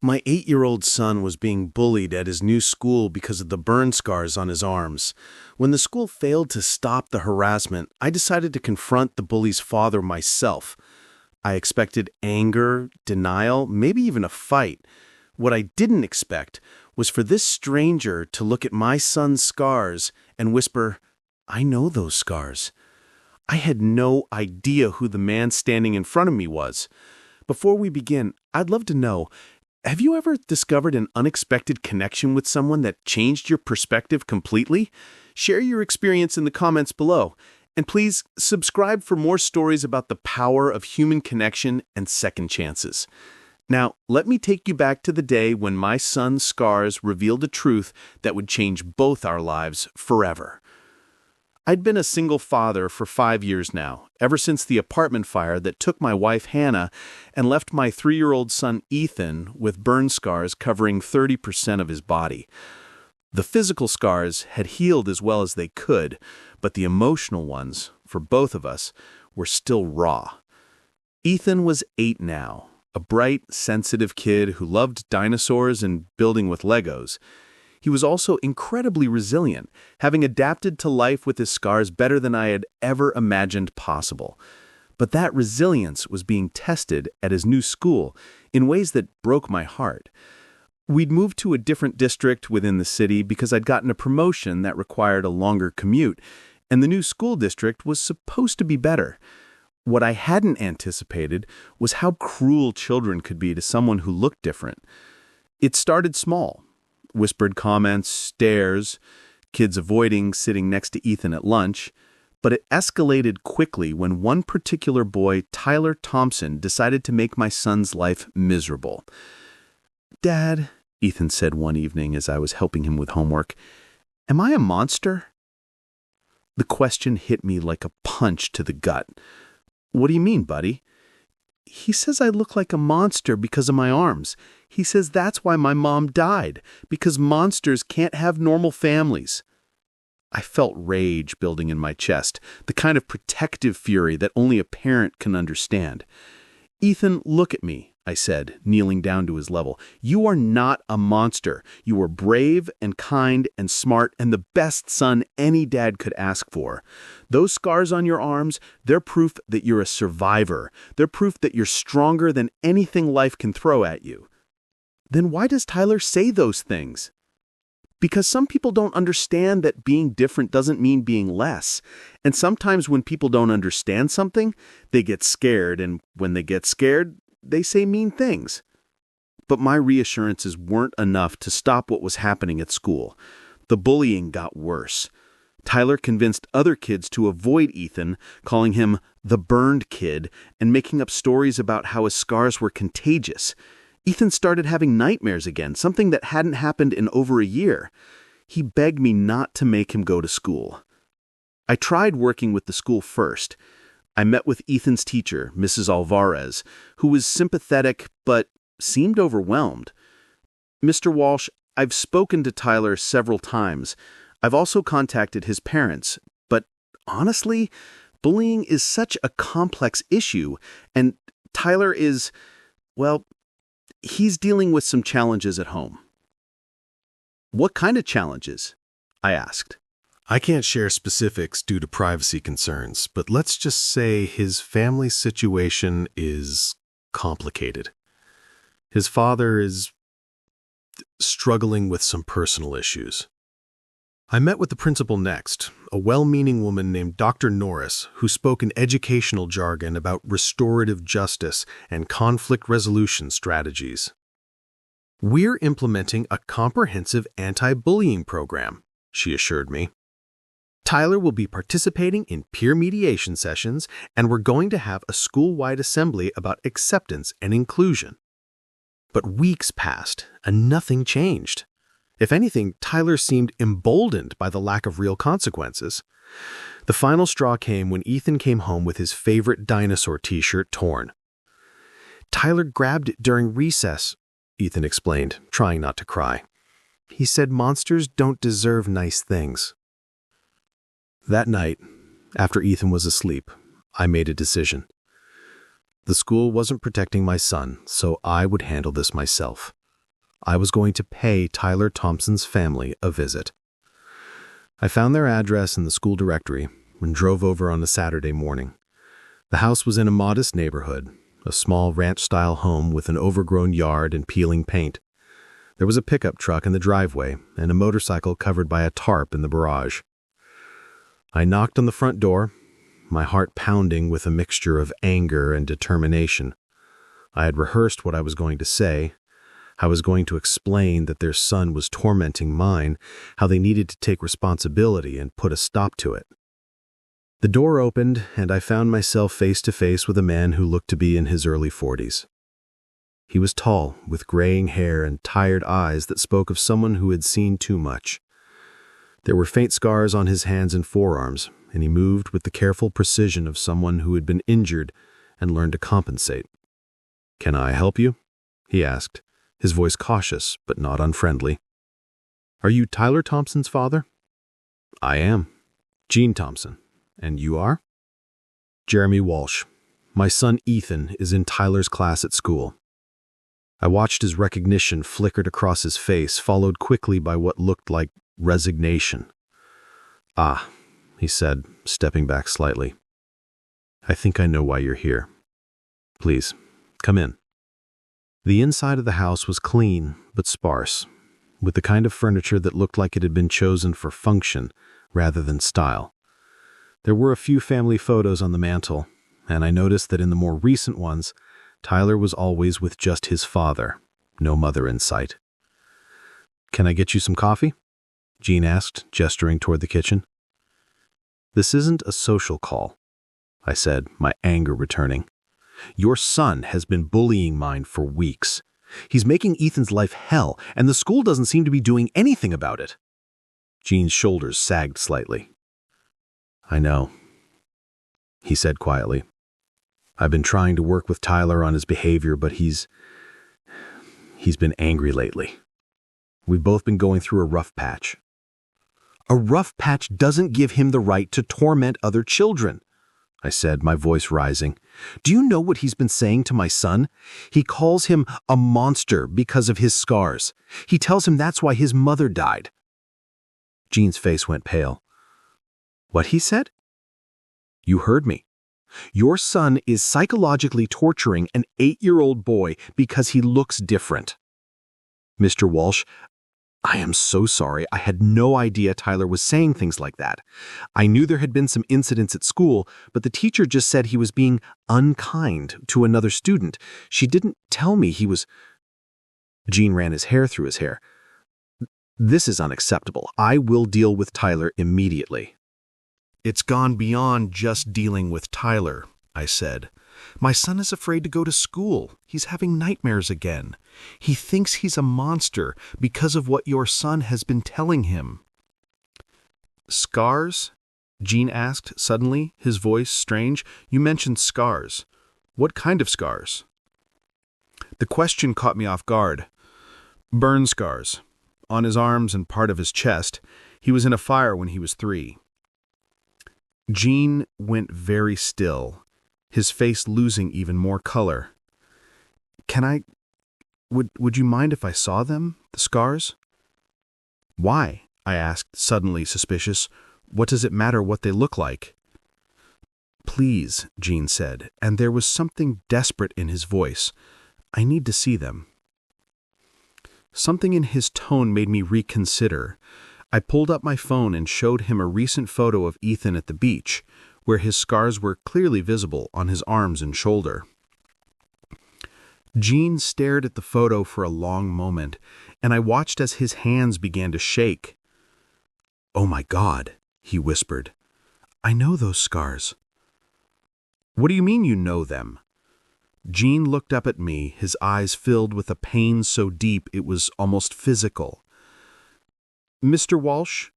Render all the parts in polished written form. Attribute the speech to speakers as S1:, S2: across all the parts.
S1: My 8-year-old son was being bullied at his new school because of the burn scars on his arms. When the school failed to stop the harassment, I decided to confront the bully's father myself. I expected anger, denial, maybe even a fight. What I didn't expect was for this stranger to look at my son's scars and whisper, "I know those scars." I had no idea who the man standing in front of me was. Before we begin, I'd love to know, have you ever discovered an unexpected connection with someone that changed your perspective completely? Share your experience in the comments below. And please subscribe for more stories about the power of human connection and second chances. Now, let me take you back to the day when my son's scars revealed a truth that would change both our lives forever. I'd been a single father for 5 years now, ever since the apartment fire that took my wife Hannah and left my 3-year-old son Ethan with burn scars covering 30% of his body. The physical scars had healed as well as they could, but the emotional ones, for both of us, were still raw. Ethan was 8 now, a bright, sensitive kid who loved dinosaurs and building with Legos. He was also incredibly resilient, having adapted to life with his scars better than I had ever imagined possible. But that resilience was being tested at his new school in ways that broke my heart. We'd moved to a different district within the city because I'd gotten a promotion that required a longer commute, and the new school district was supposed to be better. What I hadn't anticipated was how cruel children could be to someone who looked different. It started small. Whispered comments, stares, kids avoiding sitting next to Ethan at lunch, but it escalated quickly when one particular boy, Tyler Thompson, decided to make my son's life miserable. "Dad," Ethan said one evening as I was helping him with homework, "am I a monster?" The question hit me like a punch to the gut. "What do you mean, buddy?" "He says I look like a monster because of my arms. He says that's why my mom died, because monsters can't have normal families." I felt rage building in my chest, the kind of protective fury that only a parent can understand. "Ethan, look at me," I said, kneeling down to his level. "You are not a monster. You are brave and kind and smart and the best son any dad could ask for. Those scars on your arms, they're proof that you're a survivor. They're proof that you're stronger than anything life can throw at you." Then why does Tyler say those things? Because some people don't understand that being different doesn't mean being less. And sometimes when people don't understand something, they get scared, and when they get scared, they say mean things. But my reassurances weren't enough to stop what was happening at school. The bullying got worse. Tyler convinced other kids to avoid Ethan, calling him the burned kid and making up stories about how his scars were contagious. Ethan started having nightmares again, something that hadn't happened in over a year. He begged me not to make him go to school. I tried working with the school first. I met with Ethan's teacher, Mrs. Alvarez, who was sympathetic but seemed overwhelmed. "Mr. Walsh, I've spoken to Tyler several times. I've also contacted his parents, but honestly, bullying is such a complex issue, and Tyler is, well, he's dealing with some challenges at home." "What kind of challenges?" I asked.
S2: I can't share specifics due to privacy concerns, but let's just say his family situation is complicated. His father is struggling with some personal issues. I met with the principal next, a well-meaning woman named Dr. Norris, who spoke in educational jargon about restorative justice and conflict resolution strategies. "We're implementing a comprehensive anti-bullying program," she assured me. "Tyler will be participating in peer mediation sessions, and we're going to have a school-wide assembly about acceptance and inclusion." But weeks passed, and nothing changed. If anything, Tyler seemed emboldened by the lack of real consequences. The final straw came when Ethan came home with his favorite dinosaur t-shirt torn. "Tyler grabbed it during recess," Ethan explained, trying not to cry. "He said monsters don't deserve nice things." That night, after Ethan was asleep, I made a decision. The school wasn't protecting my son, so I would handle this myself. I was going to pay Tyler Thompson's family a visit. I found their address in the school directory and drove over on a Saturday morning. The house was in a modest neighborhood, a small ranch-style home with an overgrown yard and peeling paint. There was a pickup truck in the driveway and a motorcycle covered by a tarp in the garage. I knocked on the front door, my heart pounding with a mixture of anger and determination. I had rehearsed what I was going to say. I was going to explain that their son was tormenting mine, how they needed to take responsibility and put a stop to it. The door opened, and I found myself face to face with a man who looked to be in his early 40s. He was tall, with graying hair and tired eyes that spoke of someone who had seen too much. There were faint scars on his hands and forearms, and he moved with the careful precision of someone who had been injured and learned to compensate. "Can I help you?" he asked, his voice cautious but not unfriendly. "Are you Tyler Thompson's father?" "I am. Gene Thompson. And you are?" "Jeremy Walsh. My son Ethan is in Tyler's class at school." I watched as recognition flickered across his face, followed quickly by what looked like resignation. "Ah," he said, stepping back slightly. "I think I know why you're here. Please, come in." The inside of the house was clean but sparse, with the kind of furniture that looked like it had been chosen for function rather than style. There were a few family photos on the mantel, and I noticed that in the more recent ones, Tyler was always with just his father, no mother in sight. "Can I get you some coffee?" Gene asked, gesturing toward the kitchen. "This isn't a social call," I said, my anger returning. "Your son has been bullying mine for weeks. He's making Ethan's life hell, and the school doesn't seem to be doing anything about it." Gene's shoulders sagged slightly. "I know," he said quietly. "I've been trying to work with Tyler on his behavior, but he's been angry lately. We've both been going through a rough patch." "A rough patch doesn't give him the right to torment other children," I said, my voice rising. "Do you know what he's been saying to my son? He calls him a monster because of his scars. He tells him that's why his mother died." Gene's face went pale. "What he said?" "You heard me. Your son is psychologically torturing an 8-year-old boy because he looks different." "Mr. Walsh, I am so sorry. I had no idea Tyler was saying things like that. I knew there had been some incidents at school, but the teacher just said he was being unkind to another student. She didn't tell me he was—" Gene ran his hair through his hair. "This is unacceptable. I will deal with Tyler immediately."
S1: "It's gone beyond just dealing with Tyler," I said. "My son is afraid to go to school. He's having nightmares again. He thinks he's a monster because of what your son has been telling him." "Scars?" Gene asked suddenly, his voice strange. "You mentioned scars. What kind of scars?" The question caught me off guard. "Burn scars. On his arms and part of his chest. He was in a fire when he was 3. Gene went very still, his face losing even more color. Would you mind if I saw them, the scars?" "Why?" I asked, suddenly suspicious. "What does it matter what they look like?" "Please," Gene said, and there was something desperate in his voice. "I need to see them." Something in his tone made me reconsider. I pulled up my phone and showed him a recent photo of Ethan at the beach, where his scars were clearly visible on his arms and shoulder. Gene stared at the photo for a long moment, and I watched as his hands began to shake. "Oh my God," he whispered. "I know those scars." "What do you mean you know them?" Gene looked up at me, his eyes filled with a pain so deep it was almost physical. "Mr. Walsh,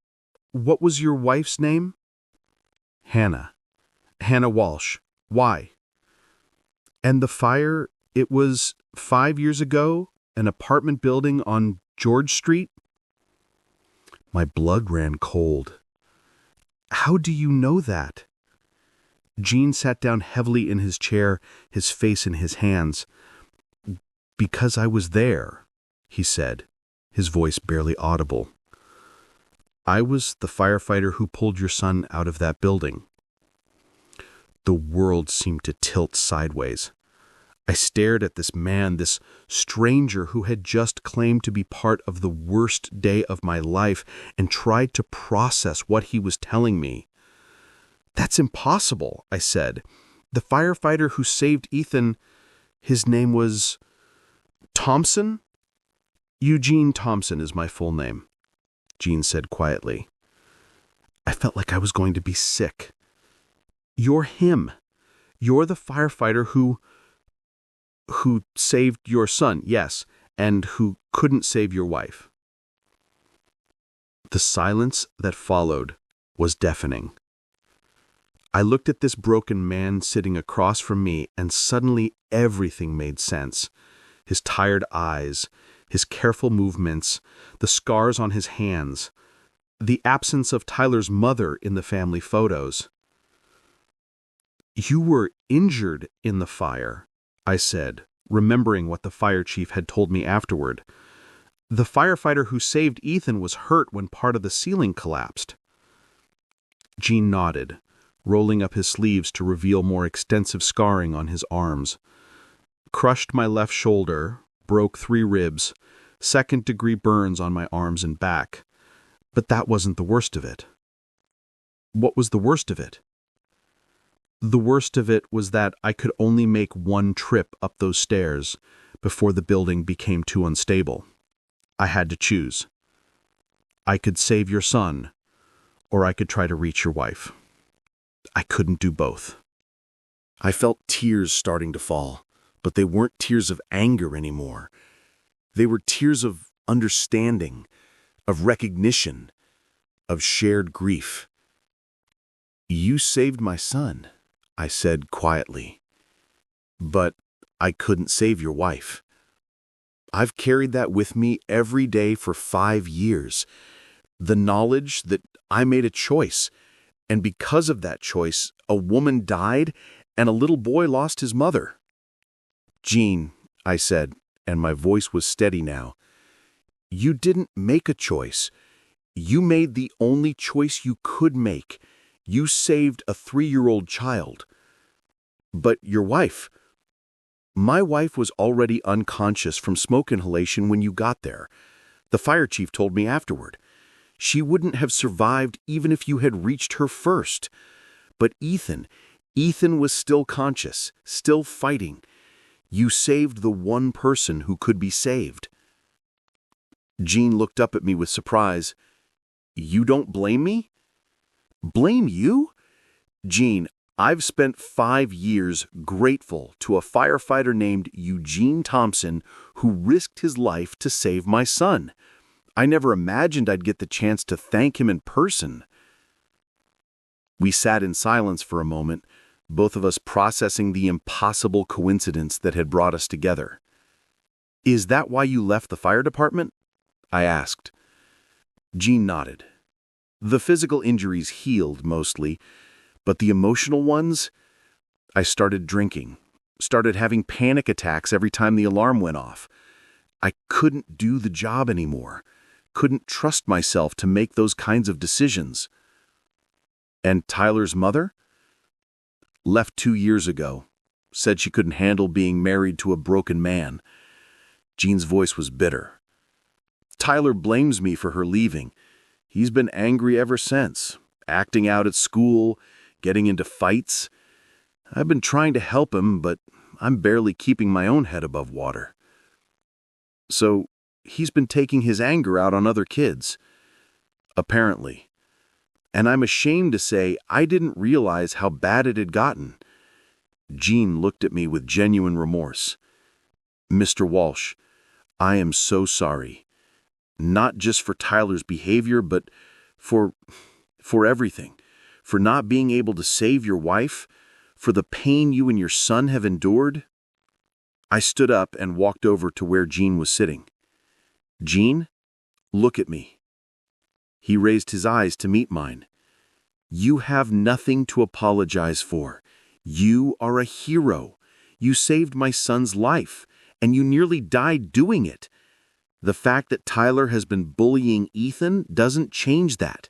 S1: what was your wife's name?" "Hannah. Hannah Walsh. Why?" "And the fire, it was 5 years ago, an apartment building on George Street?" My blood ran cold. "How do you know that?" Gene sat down heavily in his chair, his face in his hands. "Because I was there," he said, his voice barely audible. "I was the firefighter who pulled your son out of that building." The world seemed to tilt sideways. I stared at this man, this stranger who had just claimed to be part of the worst day of my life, and tried to process what he was telling me. "That's impossible," I said. "The firefighter who saved Ethan, his name was Thompson?" "Eugene Thompson is my full name," Jean said quietly. I felt like I was going to be sick. "You're him. You're the firefighter who saved your son, yes, and who couldn't save your wife." The silence that followed was deafening. I looked at this broken man sitting across from me, and suddenly everything made sense. His tired eyes, his careful movements, the scars on his hands, the absence of Tyler's mother in the family photos. "You were injured in the fire," I said, remembering what the fire chief had told me afterward. "The firefighter who saved Ethan was hurt when part of the ceiling collapsed." Gene nodded, rolling up his sleeves to reveal more extensive scarring on his arms. "Crushed my left shoulder, broke 3 ribs, second-degree burns on my arms and back. But that wasn't the worst of it." "What was the worst of it?" "The worst of it was that I could only make one trip up those stairs before the building became too unstable. I had to choose. I could save your son, or I could try to reach your wife. I couldn't do both." I felt tears starting to fall, but they weren't tears of anger anymore. They were tears of understanding, of recognition, of shared grief. "You saved my son," I said quietly. "But I couldn't save your wife. I've carried that with me every day for 5 years. The knowledge that I made a choice, and because of that choice, a woman died and a little boy lost his mother." "Gene," I said, and my voice was steady now, "you didn't make a choice. You made the only choice you could make. You saved a 3-year-old child. But your wife, my wife was already unconscious from smoke inhalation when you got there. The fire chief told me afterward. She wouldn't have survived even if you had reached her first. But Ethan was still conscious, still fighting. You saved the one person who could be saved." Gene looked up at me with surprise. "You don't blame me?" "Blame you?" "Gene, I've spent 5 years grateful to a firefighter named Eugene Thompson who risked his life to save my son. I never imagined I'd get the chance to thank him in person." We sat in silence for a moment, both of us processing the impossible coincidence that had brought us together. "Is that why you left the fire department?" I asked. Gene nodded. "The physical injuries healed mostly, but the emotional ones? I started drinking, started having panic attacks every time the alarm went off. I couldn't do the job anymore, couldn't trust myself to make those kinds of decisions." "And Tyler's mother?" "Left 2 years ago. Said she couldn't handle being married to a broken man." Gene's voice was bitter. "Tyler blames me for her leaving. He's been angry ever since, acting out at school, getting into fights. I've been trying to help him, but I'm barely keeping my own head above water." "So he's been taking his anger out on other kids?" "Apparently. And I'm ashamed to say I didn't realize how bad it had gotten." Gene looked at me with genuine remorse. "Mr. Walsh, I am so sorry. Not just for Tyler's behavior, but for everything. For not being able to save your wife, for the pain you and your son have endured." I stood up and walked over to where Gene was sitting. "Gene, look at me." He raised his eyes to meet mine. "You have nothing to apologize for. You are a hero. You saved my son's life, and you nearly died doing it. The fact that Tyler has been bullying Ethan doesn't change that.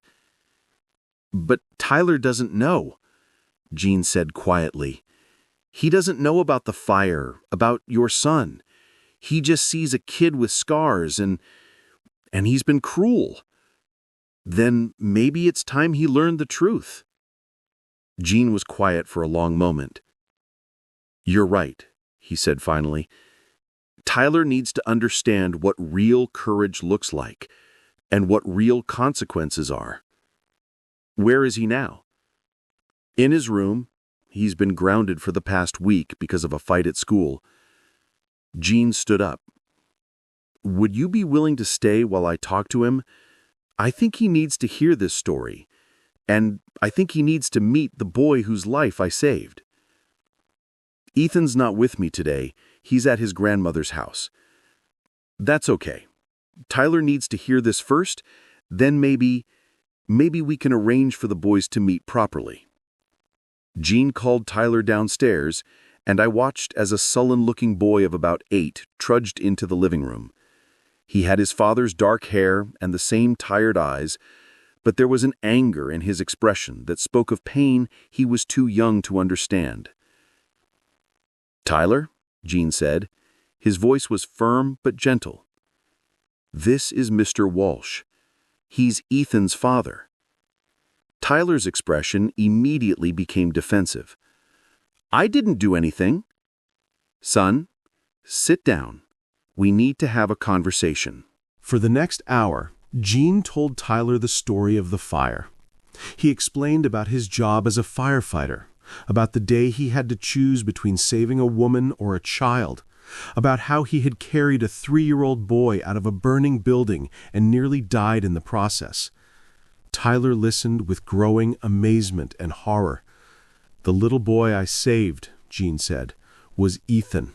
S1: But Tyler doesn't know, Jean said quietly. He doesn't know about the fire, about your son. He just sees a kid with scars and he's been cruel. Then maybe it's time he learned the truth. Jean was quiet for a long moment. You're right, he said finally. Tyler needs to understand what real courage looks like and what real consequences are. Where is he now? In his room. He's been grounded for the past week because of a fight at school. Jean stood up. Would you be willing to stay while I talk to him? I think he needs to hear this story, and I think he needs to meet the boy whose life I saved. Ethan's not with me today. He's at his grandmother's house. That's okay. Tyler needs to hear this first, then maybe we can arrange for the boys to meet properly. Jean called Tyler downstairs, and I watched as a sullen-looking boy of about 8 trudged into the living room. He had his father's dark hair and the same tired eyes, but there was an anger in his expression that spoke of pain he was too young to understand. Tyler, Jean said. His voice was firm but gentle. This is Mr. Walsh. He's Ethan's father. Tyler's expression immediately became defensive. I didn't do anything. Son, sit down. We need to have a conversation.
S2: For the next hour, Jean told Tyler the story of the fire. He explained about his job as a firefighter, about the day he had to choose between saving a woman or a child, about how he had carried a 3-year-old boy out of a burning building and nearly died in the process. Tyler listened with growing amazement and horror. The little boy I saved, Jean said, was Ethan,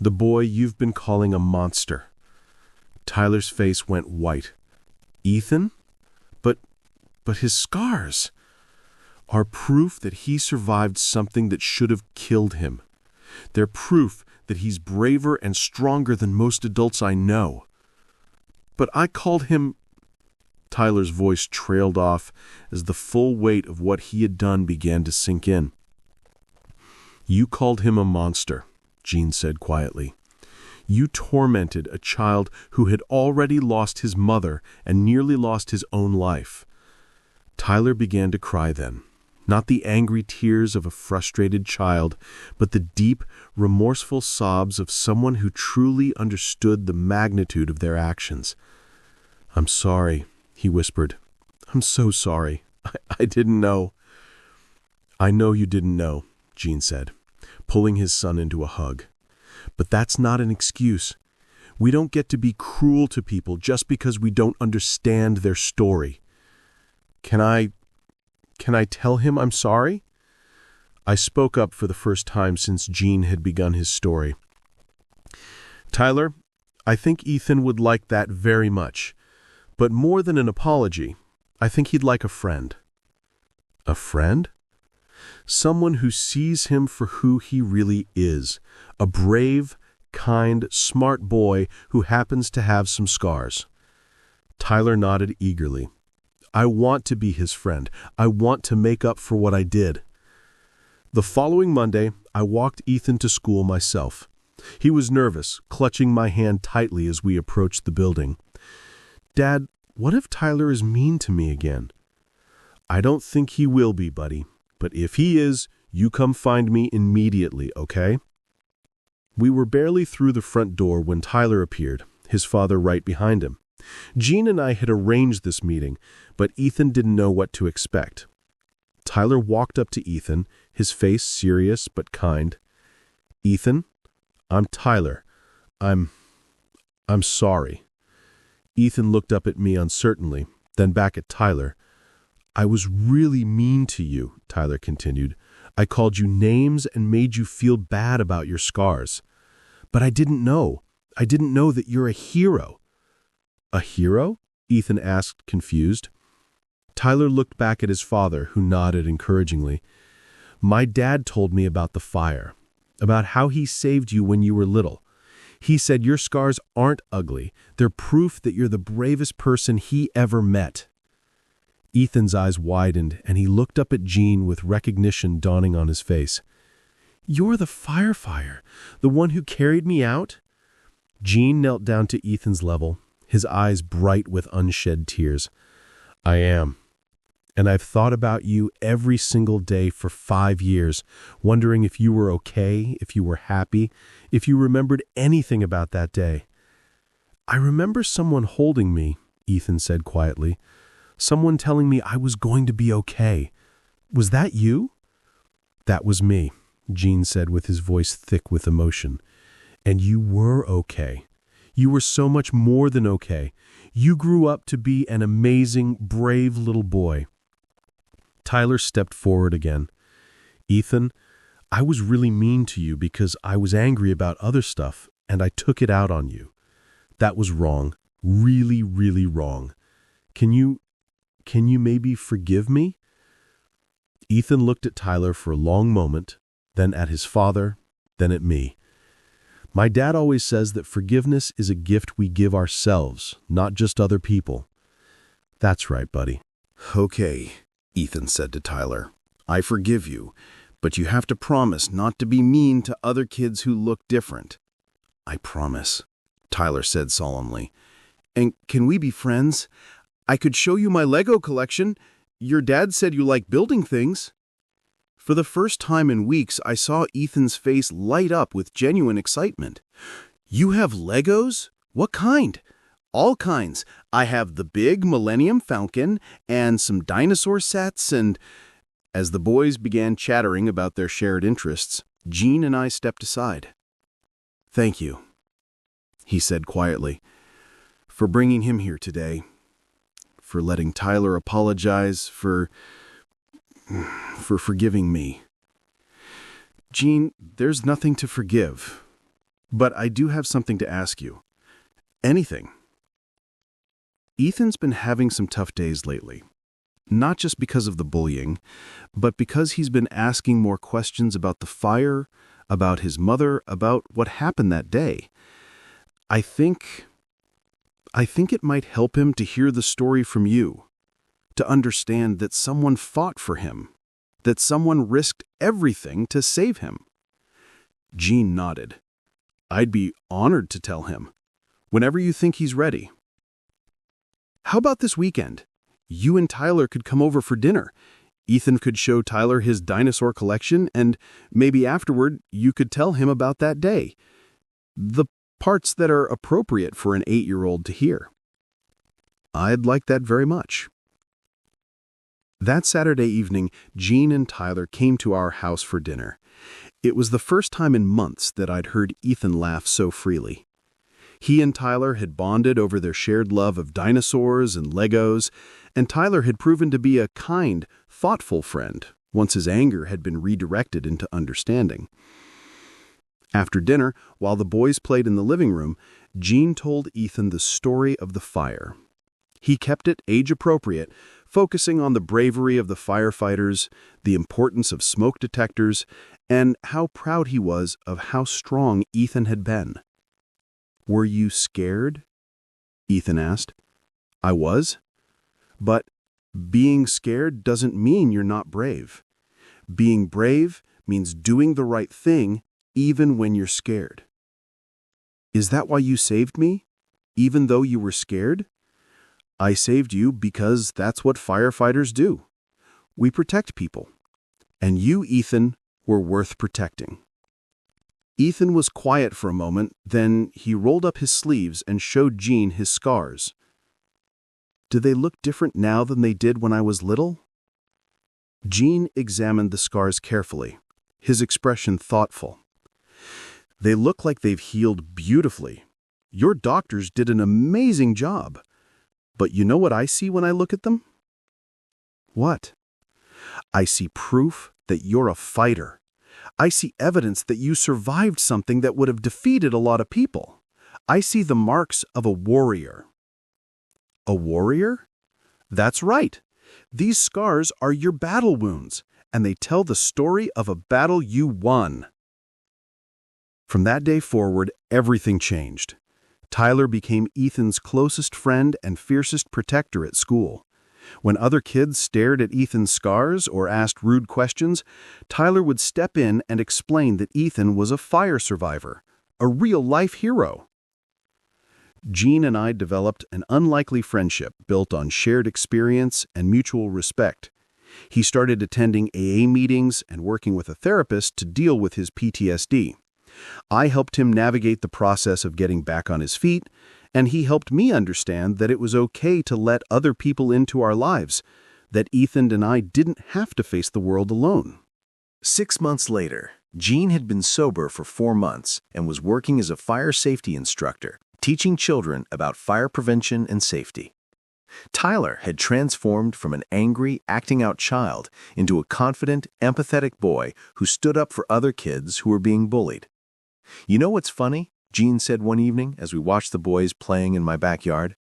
S2: the boy you've been calling a monster. Tyler's face went white. Ethan? But his scars are proof that he survived something that should have killed him. They're proof that he's braver and stronger than most adults I know. But I called him... Tyler's voice trailed off as the full weight of what he had done began to sink in. You called him a monster, Jean said quietly. You tormented a child who had already lost his mother and nearly lost his own life. Tyler began to cry then, not the angry tears of a frustrated child, but the deep, remorseful sobs of someone who truly understood the magnitude of their actions. I'm sorry, he whispered. I'm so sorry. I didn't know. I know you didn't know, Jean said, pulling his son into a hug. But that's not an excuse. We don't get to be cruel to people just because we don't understand their story. Can I tell him I'm sorry? I spoke up for the first time since Jean had begun his story. Tyler, I think Ethan would like that very much. But more than an apology, I think he'd like a friend. A friend? Someone who sees him for who he really is, a brave, kind, smart boy who happens to have some scars. Tyler nodded eagerly. I want to be his friend. I want to make up for what I did. The following Monday, I walked Ethan to school myself. He was nervous, clutching my hand tightly as we approached the building. Dad, what if Tyler is mean to me again? I don't think he will be, buddy. But if he is, you come find me immediately, okay? We were barely through the front door when Tyler appeared, his father right behind him. Jean and I had arranged this meeting, but Ethan didn't know what to expect. Tyler walked up to Ethan, his face serious but kind. Ethan, I'm Tyler. I'm sorry. Ethan looked up at me uncertainly, then back at Tyler. I was really mean to you, Tyler continued. I called you names and made you feel bad about your scars. But I didn't know. I didn't know that you're a hero. A hero? Ethan asked, confused. Tyler looked back at his father, who nodded encouragingly. My dad told me about the fire, about how he saved you when you were little. He said your scars aren't ugly. They're proof that you're the bravest person he ever met. Ethan's eyes widened, and he looked up at Jean with recognition dawning on his face. You're the firefighter, the one who carried me out? Jean knelt down to Ethan's level, his eyes bright with unshed tears. I am. And I've thought about you every single day for 5 years, wondering if you were okay, if you were happy, if you remembered anything about that day. I remember someone holding me, Ethan said quietly. Someone telling me I was going to be okay. Was that you? That was me, Jean said with his voice thick with emotion. And you were okay. You were so much more than okay. You grew up to be an amazing, brave little boy. Tyler stepped forward again. Ethan, I was really mean to you because I was angry about other stuff, and I took it out on you. That was wrong. Really, really wrong. Can you maybe forgive me? Ethan looked at Tyler for a long moment, then at his father, then at me. My dad always says that forgiveness is a gift we give ourselves, not just other people. That's right, buddy.
S1: Okay, Ethan said to Tyler. I forgive you, but you have to promise not to be mean to other kids who look different. I promise, Tyler said solemnly. And can we be friends? I could show you my Lego collection. Your dad said you like building things. For the first time in weeks, I saw Ethan's face light up with genuine excitement. You have Legos? What kind? All kinds. I have the big Millennium Falcon and some dinosaur sets and... As the boys began chattering about their shared interests, Jean and I stepped aside. Thank you, he said quietly, for bringing him here today, for letting Tyler apologize, for forgiving me. Jean, there's nothing to forgive, but I do have something to ask you. Anything. Ethan's been having some tough days lately, not just because of the bullying, but because he's been asking more questions about the fire, about his mother, about what happened that day. I think it might help him to hear the story from you, to understand that someone fought for him, that someone risked everything to save him. Jean nodded. I'd be honored to tell him, whenever you think he's ready. How about this weekend? You and Tyler could come over for dinner. Ethan could show Tyler his dinosaur collection, and maybe afterward you could tell him about that day. The parts that are appropriate for an 8-year-old to hear. I'd like that very much. That Saturday evening, Jean and Tyler came to our house for dinner. It was the first time in months that I'd heard Ethan laugh so freely. He and Tyler had bonded over their shared love of dinosaurs and Legos, and Tyler had proven to be a kind, thoughtful friend once his anger had been redirected into understanding. After dinner, while the boys played in the living room, Jean told Ethan the story of the fire. He kept it age-appropriate, focusing on the bravery of the firefighters, the importance of smoke detectors, and how proud he was of how strong Ethan had been. Were you scared? Ethan asked. I was. But being scared doesn't mean you're not brave. Being brave means doing the right thing even when you're scared. Is that why you saved me, even though you were scared? I saved you because that's what firefighters do. We protect people. And you, Ethan, were worth protecting. Ethan was quiet for a moment, then he rolled up his sleeves and showed Jean his scars. Do they look different now than they did when I was little? Jean examined the scars carefully, his expression thoughtful. They look like they've healed beautifully. Your doctors did an amazing job. But you know what I see when I look at them? What? I see proof that you're a fighter. I see evidence that you survived something that would have defeated a lot of people. I see the marks of a warrior. A warrior? That's right. These scars are your battle wounds, and they tell the story of a battle you won. From that day forward, everything changed. Tyler became Ethan's closest friend and fiercest protector at school. When other kids stared at Ethan's scars or asked rude questions, Tyler would step in and explain that Ethan was a fire survivor, a real-life hero. Gene and I developed an unlikely friendship built on shared experience and mutual respect. He started attending AA meetings and working with a therapist to deal with his PTSD. I helped him navigate the process of getting back on his feet, and he helped me understand that it was okay to let other people into our lives, that Ethan and I didn't have to face the world alone.
S3: 6 months later, Gene had been sober for 4 months and was working as a fire safety instructor, teaching children about fire prevention and safety. Tyler had transformed from an angry, acting-out child into a confident, empathetic boy who stood up for other kids who were being bullied. "You know what's funny?" Gene said one evening as we watched the boys playing in my backyard.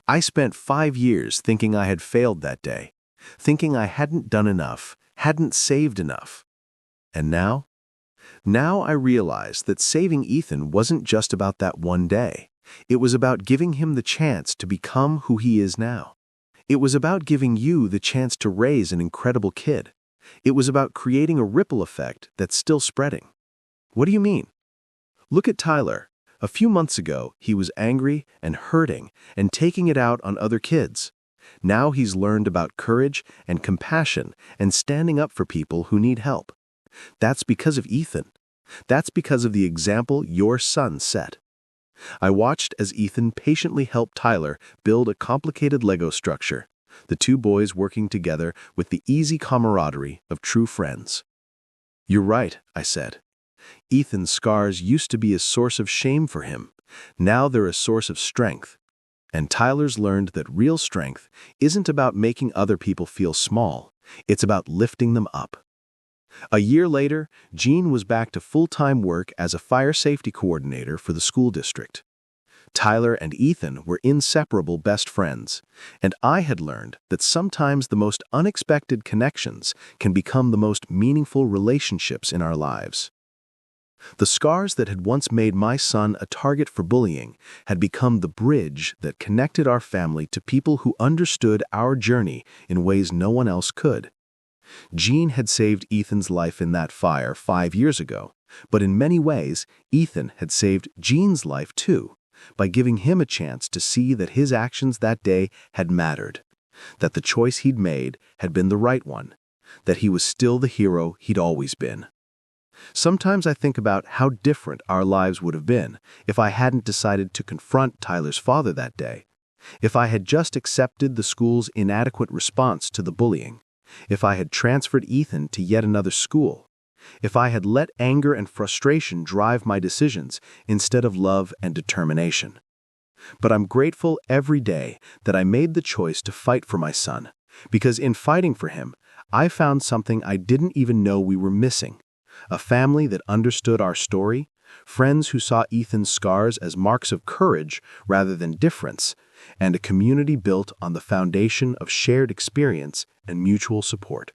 S3: "I spent 5 years thinking I had failed that day, thinking I hadn't done enough, hadn't saved enough. And now I realized that saving Ethan wasn't just about that one day. It was about giving him the chance to become who he is now. It was about giving you the chance to raise an incredible kid. It was about creating a ripple effect that's still spreading." What do you mean? Look at Tyler. A few months ago, he was angry and hurting and taking it out on other kids. Now he's learned about courage and compassion and standing up for people who need help. That's because of Ethan. That's because of the example your son set. I watched as Ethan patiently helped Tyler build a complicated Lego structure, the two boys working together with the easy camaraderie of true friends. "You're right," I said. "Ethan's scars used to be a source of shame for him. Now they're a source of strength. And Tyler's learned that real strength isn't about making other people feel small. It's about lifting them up." A year later, Gene was back to full-time work as a fire safety coordinator for the school district. Tyler and Ethan were inseparable best friends, and I had learned that sometimes the most unexpected connections can become the most meaningful relationships in our lives. The scars that had once made my son a target for bullying had become the bridge that connected our family to people who understood our journey in ways no one else could. Gene had saved Ethan's life in that fire 5 years ago, but in many ways, Ethan had saved Gene's life too, by giving him a chance to see that his actions that day had mattered, that the choice he'd made had been the right one, that he was still the hero he'd always been. Sometimes I think about how different our lives would have been if I hadn't decided to confront Tyler's father that day, if I had just accepted the school's inadequate response to the bullying, if I had transferred Ethan to yet another school, if I had let anger and frustration drive my decisions instead of love and determination. But I'm grateful every day that I made the choice to fight for my son, because in fighting for him, I found something I didn't even know we were missing: a family that understood our story, friends who saw Ethan's scars as marks of courage rather than difference, and a community built on the foundation of shared experience and mutual support.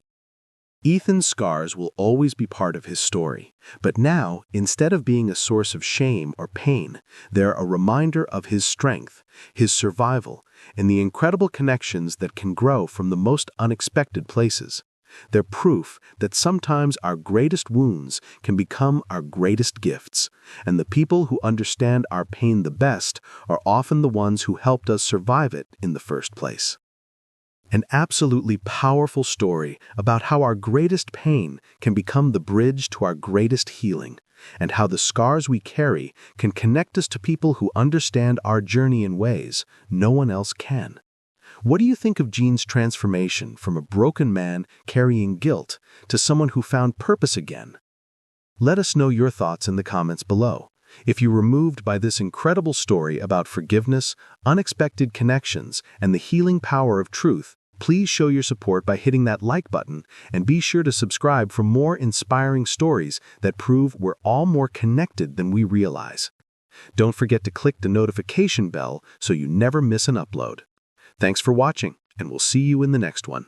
S3: Ethan's scars will always be part of his story, but now, instead of being a source of shame or pain, they're a reminder of his strength, his survival, and the incredible connections that can grow from the most unexpected places. They're proof that sometimes our greatest wounds can become our greatest gifts, and the people who understand our pain the best are often the ones who helped us survive it in the first place. An absolutely powerful story about how our greatest pain can become the bridge to our greatest healing, and how the scars we carry can connect us to people who understand our journey in ways no one else can. What do you think of Gene's transformation from a broken man carrying guilt to someone who found purpose again? Let us know your thoughts in the comments below. If you were moved by this incredible story about forgiveness, unexpected connections, and the healing power of truth, please show your support by hitting that like button, and be sure to subscribe for more inspiring stories that prove we're all more connected than we realize. Don't forget to click the notification bell so you never miss an upload. Thanks for watching, and we'll see you in the next one.